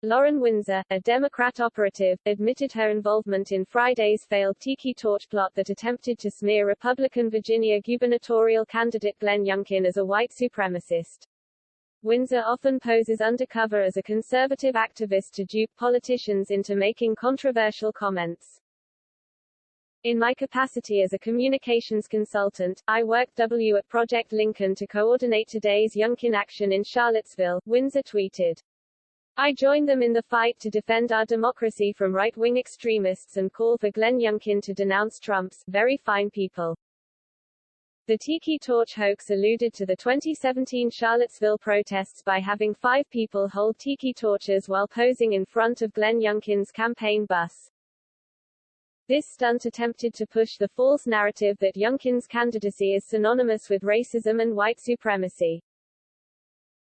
Lauren Windsor, a Democrat operative, admitted her involvement in Friday's failed Tiki torch plot that attempted to smear Republican Virginia gubernatorial candidate Glenn Youngkin as a white supremacist. Windsor often poses undercover as a conservative activist to dupe politicians into making controversial comments. In my capacity as a communications consultant, I worked at Project Lincoln to coordinate today's Youngkin action in Charlottesville, Windsor tweeted. I joined them in the fight to defend our democracy from right-wing extremists and call for Glenn Youngkin to denounce Trump's very fine people. The Tiki torch hoax alluded to the 2017 Charlottesville protests by having 5 people hold Tiki torches while posing in front of Glenn Youngkin's campaign bus. This stunt attempted to push the false narrative that Youngkin's candidacy is synonymous with racism and white supremacy.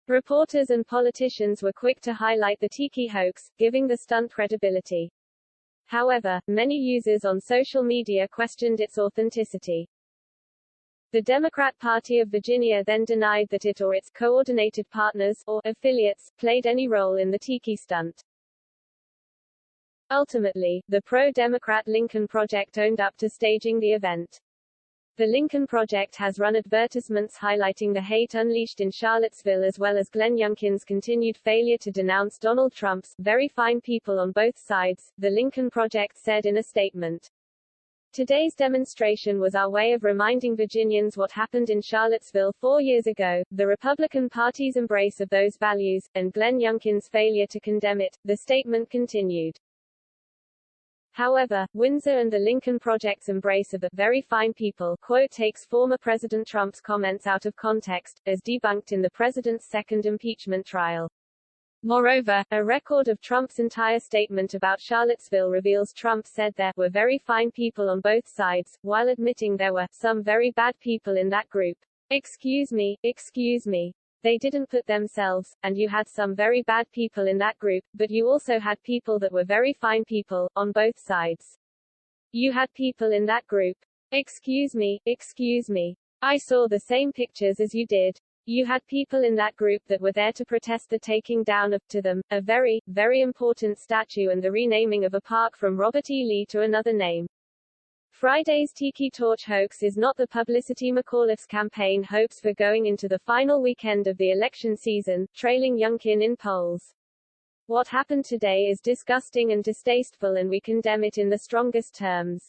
Reporters and politicians were quick to highlight the Tiki hoax, giving the stunt credibility. However, many users on social media questioned its authenticity. The Democrat Party of Virginia then denied that it or its coordinated partners, or affiliates, played any role in the Tiki stunt. Ultimately, the pro-Democrat Lincoln Project owned up to staging the event. The Lincoln Project has run advertisements highlighting the hate unleashed in Charlottesville as well as Glenn Youngkin's continued failure to denounce Donald Trump's very fine people on both sides, the Lincoln Project said in a statement. Today's demonstration was our way of reminding Virginians what happened in Charlottesville 4 years ago, the Republican Party's embrace of those values, and Glenn Youngkin's failure to condemn it, the statement continued. However, Windsor and the Lincoln Project's embrace of the very fine people quote takes former President Trump's comments out of context, as debunked in the president's second impeachment trial. Moreover, a record of Trump's entire statement about Charlottesville reveals Trump said there were very fine people on both sides, while admitting there were some very bad people in that group. Excuse me. They didn't put themselves, and you had some very bad people in that group, but you also had people that were very fine people, on both sides. You had people in that group. Excuse me. I saw the same pictures as you did. You had people in that group that were there to protest the taking down of, to them, a very, very important statue and the renaming of a park from Robert E. Lee to another name. Friday's Tiki torch hoax is not the publicity McAuliffe's campaign hopes for going into the final weekend of the election season, trailing Youngkin in polls. What happened today is disgusting and distasteful and we condemn it in the strongest terms.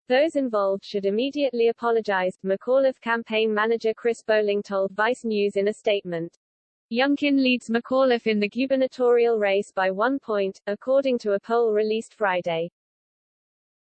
Those involved should immediately apologize, McAuliffe campaign manager Chris Bowling told Vice News in a statement. Youngkin leads McAuliffe in the gubernatorial race by 1 point, according to a poll released Friday.